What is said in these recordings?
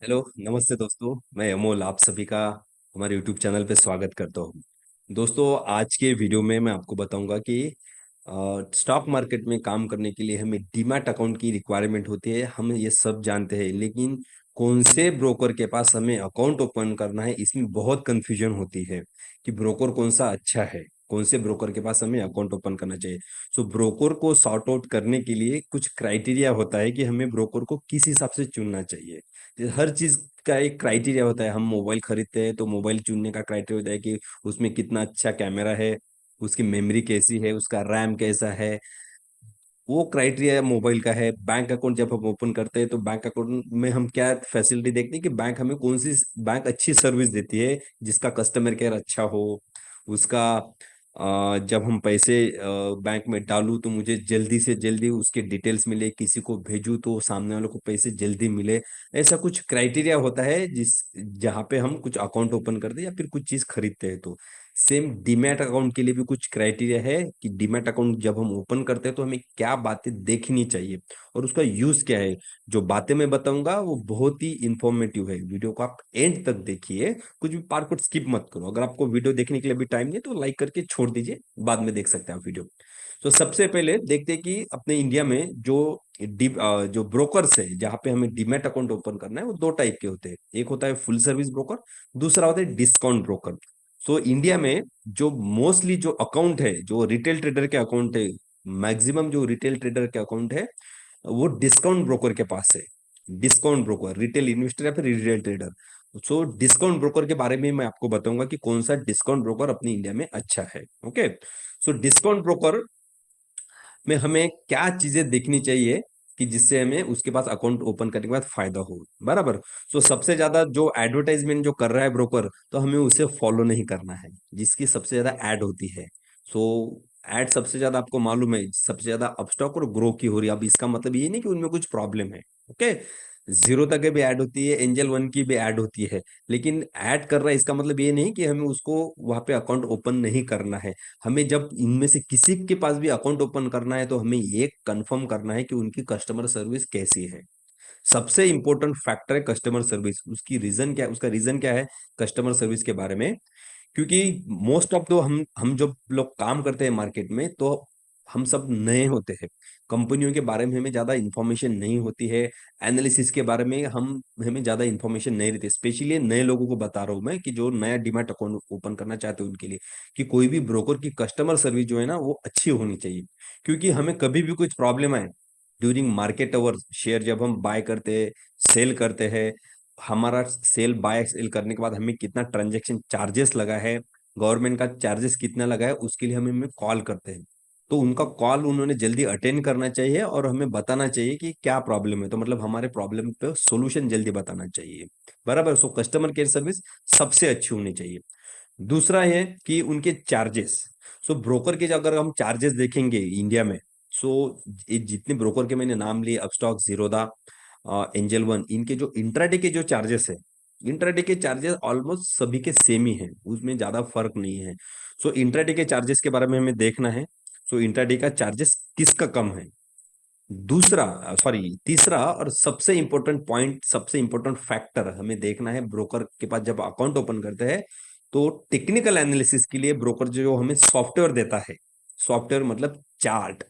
Hello, नमस्ते दोस्तों। मैं अमोल आप सभी का हमारे यूट्यूब चैनल पे स्वागत करता हूँ। दोस्तों, आज के वीडियो में मैं आपको बताऊंगा कि स्टॉक मार्केट में काम करने के लिए हमें डीमैट अकाउंट की रिक्वायरमेंट होती है। हम ये सब जानते हैं, लेकिन कौन से ब्रोकर के पास हमें अकाउंट ओपन करना है, इसमें बहुत कंफ्यूजन होती है कि ब्रोकर कौन सा अच्छा है, कौन से ब्रोकर के पास हमें अकाउंट ओपन करना चाहिए। सो ब्रोकर को सॉर्ट आउट करने के लिए कुछ क्राइटेरिया होता है कि हमें ब्रोकर को किस हिसाब से चुनना चाहिए। हर चीज का एक क्राइटेरिया होता है। हम मोबाइल खरीदते हैं तो मोबाइल चुनने का क्राइटेरिया होता है कि उसमें कितना अच्छा कैमरा है, उसकी मेमोरी कैसी है, उसका रैम कैसा है। वो क्राइटेरिया मोबाइल का है। बैंक अकाउंट जब हम ओपन करते हैं तो बैंक अकाउंट में हम क्या फैसिलिटी देखते हैं कि बैंक हमें कौन सी बैंक अच्छी सर्विस देती है, जिसका कस्टमर केयर अच्छा हो। उसका जब हम पैसे बैंक में डालूं तो मुझे जल्दी से जल्दी उसके डिटेल्स मिले, किसी को भेजूं तो सामने वालों को पैसे जल्दी मिले। ऐसा कुछ क्राइटेरिया होता है जिस जहाँ पे हम कुछ अकाउंट ओपन करते हैं या फिर कुछ चीज खरीदते हैं। तो सेम डीमैट अकाउंट के लिए भी कुछ क्राइटेरिया है कि डीमैट अकाउंट जब हम ओपन करते हैं तो हमें क्या बातें देखनी चाहिए और उसका यूज क्या है। जो बातें मैं बताऊंगा वो बहुत ही इंफॉर्मेटिव है। वीडियो को आप एंड तक देखिए, कुछ भी पार्ट को स्किप मत करो। अगर आपको वीडियो देखने के लिए भी टाइम नहीं तो लाइक करके छोड़ दीजिए, बाद में देख सकते हैं आप वीडियो। तो सबसे पहले देखते हैं कि अपने इंडिया में जो ब्रोकर्स है जहाँ पे हमें डीमैट अकाउंट ओपन करना है वो दो टाइप के होते हैं। एक होता है फुल सर्विस ब्रोकर, दूसरा होता है डिस्काउंट ब्रोकर। सो इंडिया में जो मोस्टली जो अकाउंट है, जो रिटेल ट्रेडर के अकाउंट है, मैक्सिमम जो रिटेल ट्रेडर के अकाउंट है वो डिस्काउंट ब्रोकर के पास है। डिस्काउंट ब्रोकर, रिटेल इन्वेस्टर या फिर retail trader. So discount broker के बारे में मैं आपको बताऊंगा कि कौन सा डिस्काउंट ब्रोकर अपनी इंडिया में अच्छा है। ओके। सो डिस्काउंट ब्रोकर में हमें क्या चीजें देखनी चाहिए कि जिससे हमें उसके पास अकाउंट ओपन करने के बाद फायदा हो, बराबर। सो सबसे ज्यादा जो एडवर्टाइजमेंट जो कर रहा है ब्रोकर, तो हमें उसे फॉलो नहीं करना है जिसकी सबसे ज्यादा ऐड होती है। सो ऐड सबसे ज्यादा आपको मालूम है सबसे ज्यादा अपस्टॉक और ग्रो की हो रही है। अब इसका मतलब ये नहीं कि उनमें कुछ प्रॉब्लम है। ओके। जीरो तक भी ऐड होती है, एंजल वन की भी ऐड होती है, लेकिन ऐड कर रहा है इसका मतलब ये नहीं कि हमें उसको वहां पे अकाउंट ओपन नहीं करना है। हमें जब इनमें से किसी के पास भी अकाउंट ओपन करना है तो हमें ये कंफर्म करना है कि उनकी कस्टमर सर्विस कैसी है। सबसे इंपॉर्टेंट फैक्टर है कस्टमर सर्विस। उसकी रीजन क्या, उसका रीजन क्या है कस्टमर सर्विस के बारे में। क्योंकि मोस्ट ऑफ दो हम जब लोग काम करते हैं मार्केट में तो हम सब नए होते हैं। कंपनियों के बारे में हमें ज्यादा इंफॉर्मेशन नहीं होती है। एनालिसिस के बारे में हमें ज्यादा इंफॉर्मेशन नहीं रहती। स्पेशली नए लोगों को बता रहा हूं मैं कि जो नया डीमैट अकाउंट ओपन करना चाहते हैं उनके लिए, कि कोई भी ब्रोकर की कस्टमर सर्विस जो है ना वो अच्छी होनी चाहिए। क्योंकि हमें कभी भी कुछ प्रॉब्लम आए ड्यूरिंग मार्केट आवर, शेयर जब हम बाय करते हैं, सेल करते हैं, हमारा सेल बाय सेल करने के बाद हमें कितना ट्रांजैक्शन चार्जेस लगा है, गवर्नमेंट का चार्जेस कितना लगा है, उसके लिए हमें कॉल करते हैं। तो उनका कॉल उन्होंने जल्दी अटेंड करना चाहिए और हमें बताना चाहिए कि क्या प्रॉब्लम है। तो मतलब हमारे प्रॉब्लम पे सोल्यूशन जल्दी बताना चाहिए, बराबर। सो कस्टमर केयर सर्विस सबसे अच्छी होनी चाहिए। दूसरा है कि उनके चार्जेस। सो ब्रोकर के अगर हम चार्जेस देखेंगे इंडिया में, सो ये जितने ब्रोकर के मैंने नाम लिए, अपस्टॉक, जीरोदा, एंजल वन, इनके जो इंट्राडे के जो चार्जेस है, इंट्राडे के चार्जेस ऑलमोस्ट सभी के सेम ही हैं, उसमें ज्यादा फर्क नहीं है। सो इंट्राडे के चार्जेस के बारे में हमें देखना है। सो इंट्राडे का चार्जेस किसका कम है। दूसरा, सॉरी, तीसरा और सबसे इंपॉर्टेंट पॉइंट, सबसे इंपॉर्टेंट फैक्टर हमें देखना है ब्रोकर के पास जब अकाउंट ओपन करते हैं तो टेक्निकल एनालिसिस के लिए ब्रोकर जो हमें सॉफ्टवेयर देता है। सॉफ्टवेयर मतलब चार्ट।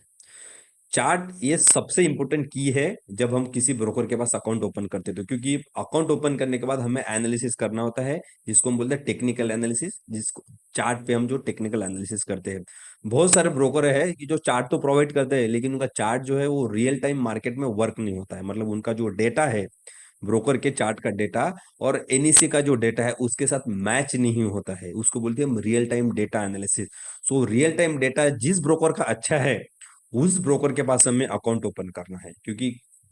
चार्ट ये सबसे इंपॉर्टेंट की है जब हम किसी ब्रोकर के पास अकाउंट ओपन करते हैं। तो क्योंकि अकाउंट ओपन करने के बाद हमें एनालिसिस करना होता है, जिसको हम बोलते हैं टेक्निकल एनालिसिस, जिसको चार्ट पे हम जो टेक्निकल एनालिसिस करते हैं। बहुत सारे ब्रोकर है कि जो चार्ट तो प्रोवाइड करते हैं लेकिन उनका चार्ट जो है वो रियल टाइम मार्केट में वर्क नहीं होता है। मतलब उनका जो डेटा है, ब्रोकर के चार्ट का डेटा और एनईसी का जो डेटा है उसके साथ मैच नहीं होता है। उसको बोलते हैं हम real time data analysis. So real time data जिस ब्रोकर का अच्छा है उस ब्रोकर के पास हमें अकाउंट ओपन करना है। क्योंकि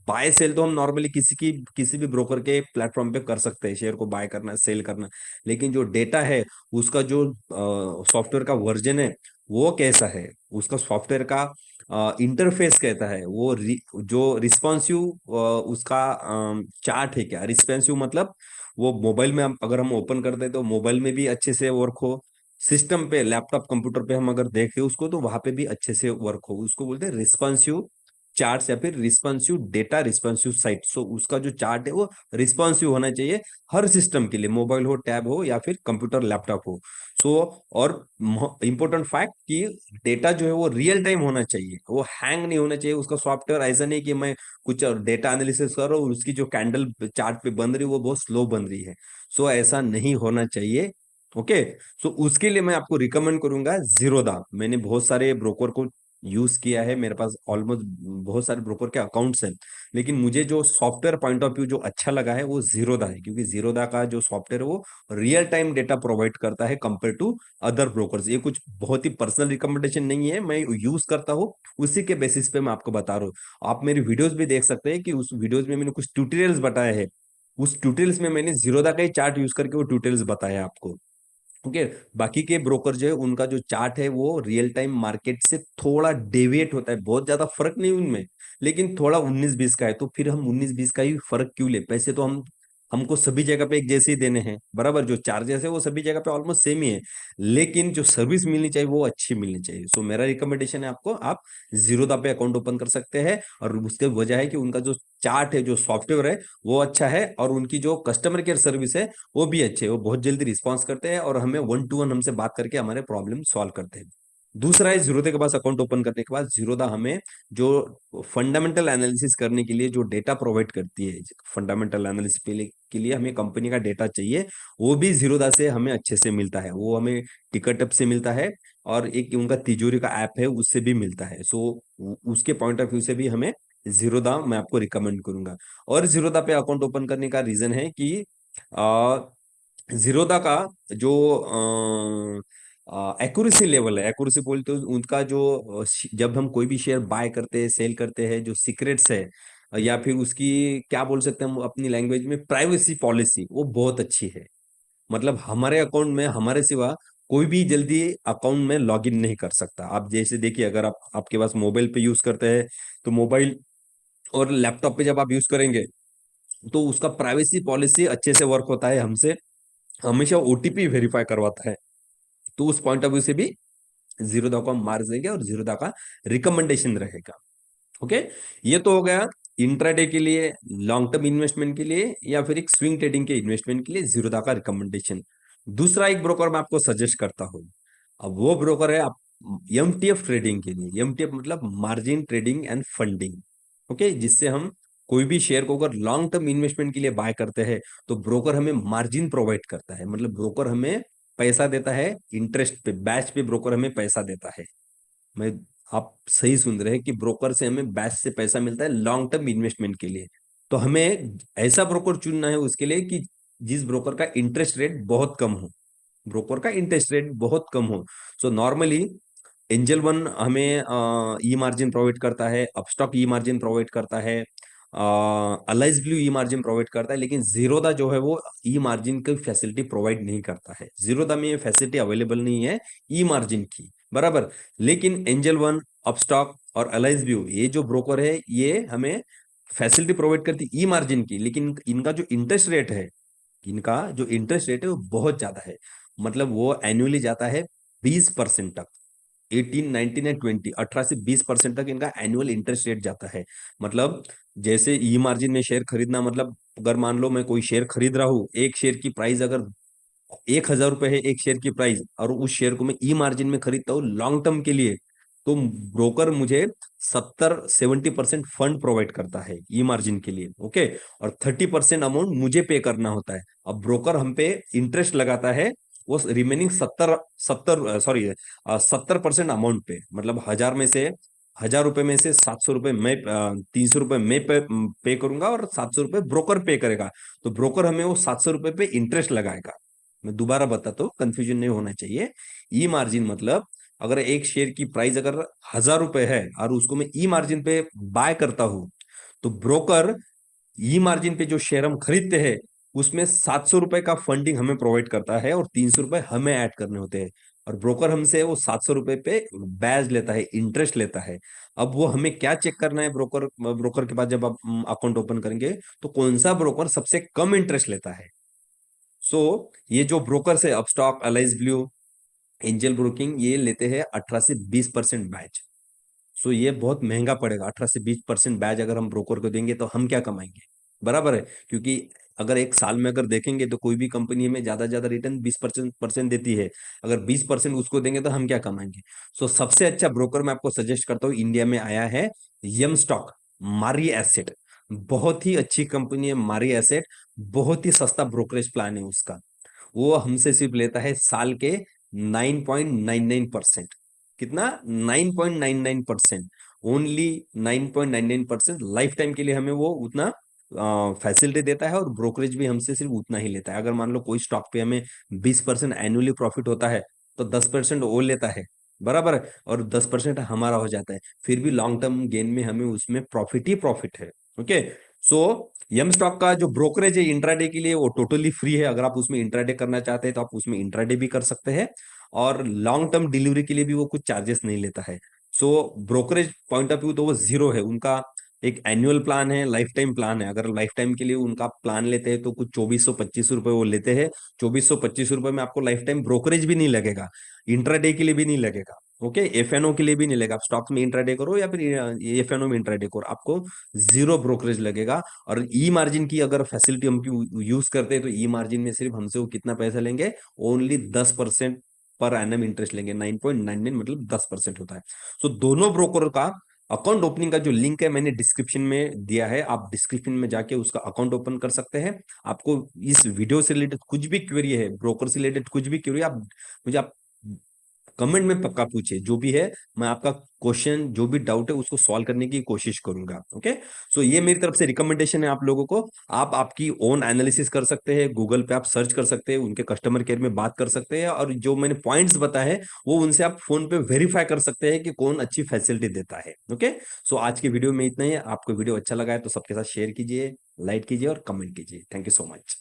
बाय सेल तो हम नॉर्मली किसी भी ब्रोकर के प्लेटफॉर्म पे कर सकते हैं, शेयर को बाय करना, सेल करना। लेकिन जो डेटा है, उसका जो सॉफ्टवेयर का वर्जन है वो कैसा है, उसका सॉफ्टवेयर का इंटरफेस कहता है, जो रिस्पॉन्सिव उसका चार्ट है क्या। रिस्पॉन्सिव मतलब वो मोबाइल में अगर हम ओपन करते हैं तो मोबाइल में भी अच्छे से वर्क हो, सिस्टम पे, लैपटॉप, कंप्यूटर पे हम अगर देखें उसको तो वहां पे भी अच्छे से वर्क हो, उसको बोलते हैं रिस्पॉन्सिव चार्ट या फिर रिस्पॉन्सिव डेटा रिस्पॉन्सिव साइट। सो उसका जो चार्ट है वो रिस्पॉन्सिव होना चाहिए हर सिस्टम के लिए, मोबाइल हो, टैब हो या फिर कंप्यूटर लैपटॉप हो। सो और इंपॉर्टेंट फैक्ट कि डेटा जो है वो रियल टाइम होना चाहिए, वो हैंग नहीं होना चाहिए उसका सॉफ्टवेयर। ऐसा नहीं कि मैं कुछ डेटा एनालिसिस कर रहा हूँ, उसकी जो कैंडल चार्ट पे बन रही है वो बहुत स्लो बन रही है। सो ऐसा नहीं होना चाहिए। ओके। सो उसके लिए मैं आपको रिकमेंड करूंगा जीरोदा। मैंने बहुत सारे ब्रोकर को यूज किया है, मेरे पास ऑलमोस्ट बहुत सारे ब्रोकर के अकाउंट्स हैं, लेकिन मुझे जो सॉफ्टवेयर पॉइंट ऑफ व्यू जो अच्छा लगा है वो जीरोदा है, क्योंकि जीरोदा का जो सॉफ्टवेयर है वो रियल टाइम डेटा प्रोवाइड करता है कंपेयर टू अदर ब्रोकर्स। ये कुछ बहुत ही पर्सनल रिकमेंडेशन नहीं है, मैं यूज करता हूँ उसी के बेसिस पे मैं आपको बता रहा हूँ। आप मेरी वीडियोस भी देख सकते हैं कि उस वीडियोस में मैंने कुछ ट्यूटोरियल्स बताए हैं, उस ट्यूटोरियल्स में मैंने जीरोदा का ही चार्ट यूज करके वो ट्यूटोरियल्स बताया आपको। ओके। बाकी के ब्रोकर जो है उनका जो चार्ट है वो रियल टाइम मार्केट से थोड़ा डेविएट होता है, बहुत ज्यादा फर्क नहीं उनमें, लेकिन थोड़ा 19-20 का है। तो फिर हम 19-20 का ही फर्क क्यों ले? पैसे तो हमको सभी जगह पे एक जैसे ही देने हैं, बराबर। जो चार्जेस है वो सभी जगह पे ऑलमोस्ट सेम ही है, लेकिन जो सर्विस मिलनी चाहिए वो अच्छी मिलनी चाहिए। सो मेरा रिकमेंडेशन है आपको, आप जीरोदा पे अकाउंट ओपन कर सकते हैं। और उसके वजह है कि उनका जो चार्ट है, जो सॉफ्टवेयर है वो अच्छा है, और उनकी जो कस्टमर केयर सर्विस है वो भी अच्छे, वो बहुत जल्दी रिस्पॉन्स करते हैं और हमें 1-to-1 हमसे बात करके हमारे प्रॉब्लम सॉल्व करते हैं। दूसरा है, जीरोधा के पास अकाउंट ओपन करने के बाद जीरोधा हमें जो फंडामेंटल एनालिसिस करने के लिए जो डेटा प्रोवाइड करती है, फंडामेंटल एनालिसिस के लिए हमें कंपनी का डेटा चाहिए, वो भी जीरोधा से हमें अच्छे से मिलता है। वो हमें टिकट ऐप से मिलता है, और एक उनका तिजोरी का ऐप है उससे भी मिलता है। सो उसके पॉइंट ऑफ व्यू से भी हमें जीरोधा मैं आपको रिकमेंड करूंगा। और जीरोधा पे अकाउंट ओपन करने का रीजन है कि जीरोदा का जो एक्यूरेसी लेवल है, एक्यूरेसी बोलते हैं उनका जो जब हम कोई भी शेयर बाय करते हैं सेल करते हैं, जो सीक्रेट्स है या फिर उसकी क्या बोल सकते हैं हम अपनी लैंग्वेज में, प्राइवेसी पॉलिसी, वो बहुत अच्छी है। मतलब हमारे अकाउंट में हमारे सिवा कोई भी जल्दी अकाउंट में लॉगिन नहीं कर सकता। आप जैसे देखिए, अगर आपके पास मोबाइल पे यूज करते हैं, तो मोबाइल और लैपटॉप पे जब आप यूज करेंगे तो उसका प्राइवेसी पॉलिसी अच्छे से वर्क होता है, हमसे हमेशा ओटीपी वेरीफाई करवाता है। तो उस पॉइंट ऑफ व्यू से भी जीरोधा को हम मार्क्स देंगे और जीरोधा का रिकमेंडेशन रहेगा। ओके। ये तो हो गया इंट्राडे के लिए, लॉन्ग टर्म इन्वेस्टमेंट के लिए या फिर एक स्विंग ट्रेडिंग के इन्वेस्टमेंट के लिए जीरोधा का रिकमेंडेशन। दूसरा एक ब्रोकर मैं आपको सजेस्ट करता हूँ, अब वो ब्रोकर है आप एमटीएफ ट्रेडिंग के लिए। एमटीएफ मतलब margin trading and funding. Okay. जिससे हम कोई भी शेयर को अगर लॉन्ग टर्म इन्वेस्टमेंट के लिए बाय करते हैं तो ब्रोकर हमें मार्जिन प्रोवाइड करता है, मतलब ब्रोकर हमें पैसा देता है इंटरेस्ट पे, बैच पे ब्रोकर हमें पैसा देता है। मैं आप सही सुन रहे हैं कि ब्रोकर से हमें बैच से पैसा मिलता है लॉन्ग टर्म इन्वेस्टमेंट के लिए। तो हमें ऐसा ब्रोकर चुनना है उसके लिए कि जिस ब्रोकर का इंटरेस्ट रेट बहुत कम हो, ब्रोकर का इंटरेस्ट रेट बहुत कम हो। सो नॉर्मली एंजल वन हमें ई मार्जिन प्रोवाइड करता है, अपस्टॉक ई मार्जिन प्रोवाइड करता है, अलाइज ब्लू ई मार्जिन प्रोवाइड करता है, लेकिन जीरोदा जो है वो ई मार्जिन की फैसिलिटी प्रोवाइड नहीं करता है। जीरोदा में ये फैसिलिटी अवेलेबल नहीं है ई मार्जिन की, बराबर। लेकिन एंजल वन, अपस्टॉक और अलाइज ब्लू, ये जो ब्रोकर है ये हमें फैसिलिटी प्रोवाइड करती है ई मार्जिन की, लेकिन इनका जो इंटरेस्ट रेट है, इनका जो इंटरेस्ट रेट है वो बहुत ज्यादा है। मतलब वो एनुअली जाता है 20% तक। 18, 19 एंड 20, 18 से 20% तक इनका एनुअल इंटरेस्ट रेट जाता है। मतलब जैसे ई मार्जिन में शेयर खरीदना, मतलब अगर मान लो मैं कोई शेयर खरीद रहा हूँ, एक शेयर की प्राइस अगर 1,000 रुपए है एक शेयर की प्राइस, और उस शेयर को मैं ई मार्जिन में खरीदता हूँ लॉन्ग टर्म के लिए, तो ब्रोकर मुझे 70-70% फंड प्रोवाइड करता है ई मार्जिन के लिए। ओके। और 30% अमाउंट मुझे पे करना होता है। अब ब्रोकर हम पे इंटरेस्ट लगाता है वो रिमेनिंग 70% अमाउंट पे, मतलब 1,000 रुपए में से 700 रुपए मैं 300 रुपए मैं पे करूंगा और 700 रुपए ब्रोकर पे करेगा। तो ब्रोकर हमें वो 700 रुपए पे इंटरेस्ट लगाएगा। मैं दोबारा बताता हूँ, कंफ्यूजन नहीं होना चाहिए। ई मार्जिन मतलब अगर एक शेयर की प्राइस अगर 1,000 रुपए है और उसको मैं ई मार्जिन पे बाय करता हूं, तो ब्रोकर ई मार्जिन पे जो शेयर हम खरीदते हैं उसमें 700 रुपए का फंडिंग हमें प्रोवाइड करता है और 300 रुपए हमें ऐड करने होते हैं। और ब्रोकर हमसे वो 700 रुपए पे बैज लेता है, इंटरेस्ट लेता है। अब वो हमें क्या चेक करना है, ब्रोकर ब्रोकर के पास जब आप अकाउंट ओपन करेंगे तो कौन सा ब्रोकर सबसे कम इंटरेस्ट लेता है। सो ये जो ब्रोकर है Upstox, Alice Blue, Angel Broking, ये लेते हैं 18 से 20% बैच। सो ये बहुत महंगा पड़ेगा। 18 से 20% ब्याज अगर हम ब्रोकर को देंगे तो हम क्या कमाएंगे? बराबर है। क्योंकि अगर एक साल में अगर देखेंगे तो कोई भी कंपनी में ज्यादा ज्यादा रिटर्न 20% देती है। अगर 20% उसको देंगे तो हम क्या कमाएंगे? सो सबसे अच्छा ब्रोकर मैं आपको सजेस्ट करता हूँ, इंडिया में आया है यम स्टॉक, मारी एसेट। बहुत ही अच्छी कंपनी है मारी एसेट। बहुत ही सस्ता ब्रोकरेज प्लान है उसका। वो हमसे सिर्फ लेता है साल के 9.99%। कितना? 9.99%। ओनली 9.99%। लाइफ टाइम के लिए हमें वो उतना फैसिलिटी देता है, और ब्रोकरेज भी हमसे सिर्फ उतना ही लेता है। अगर मान लो कोई स्टॉक पे हमें 20% एनुअली प्रॉफिट होता है, तो 10% वो लेता है। बराबर है। और 10% हमारा हो जाता है। फिर भी लॉन्ग टर्म गेन में हमें उसमें प्रॉफिट ही प्रॉफिट है। ओके। सो यम स्टॉक का जो ब्रोकरेज है इंट्राडे के लिए वो टोटली फ्री है। अगर आप उसमें इंट्राडे करना चाहते हैं तो आप उसमें इंट्राडे भी कर सकते हैं। और लॉन्ग टर्म डिलीवरी के लिए भी वो कुछ चार्जेस नहीं लेता है। सो ब्रोकरेज पॉइंट ऑफ व्यू तो वो जीरो है उनका। एक एनुअल प्लान है, लाइफ टाइम प्लान है। अगर लाइफ टाइम के लिए उनका प्लान लेते हैं तो कुछ 2425 रुपए वो लेते हैं। 2425 रुपए में आपको लाइफ टाइम ब्रोकरेज भी नहीं लगेगा, इंट्राडे के लिए भी नहीं लगेगा। ओके, एफएनओ के लिए भी नहीं लगेगा। आप स्टॉक्स में इंट्राडे करो या फिर एफएनओ में इंट्राडे करो, आपको जीरो ब्रोकरेज लगेगा। और ई मार्जिन की अगर फैसिलिटी हम यूज करते हैं तो ई मार्जिन में सिर्फ हमसे वो कितना पैसा लेंगे? ओनली 10% पर एनम इंटरेस्ट लेंगे। 9.99 मतलब 10% होता है। तो दोनों ब्रोकर का अकाउंट ओपनिंग का जो लिंक है मैंने डिस्क्रिप्शन में दिया है, आप डिस्क्रिप्शन में जाके उसका अकाउंट ओपन कर सकते हैं। आपको इस वीडियो से रिलेटेड कुछ भी क्वेरी है, ब्रोकर से रिलेटेड कुछ भी क्वेरी, आप मुझे आप कमेंट में पक्का पूछिए। जो भी है मैं आपका क्वेश्चन, जो भी डाउट है उसको सॉल्व करने की कोशिश करूंगा। ओके। सो ये मेरी तरफ से रिकमेंडेशन है आप लोगों को। आप आपकी ओन एनालिसिस कर सकते हैं, गूगल पे आप सर्च कर सकते हैं, उनके कस्टमर केयर में बात कर सकते हैं, और जो मैंने पॉइंट्स बताए हैं वो उनसे आप फोन पे वेरीफाई कर सकते हैं कि कौन अच्छी फैसिलिटी देता है। ओके। सो आज की वीडियो में इतना ही है। आपको वीडियो अच्छा लगा है तो सबके साथ शेयर कीजिए, लाइक कीजिए और कमेंट कीजिए। Thank you so much.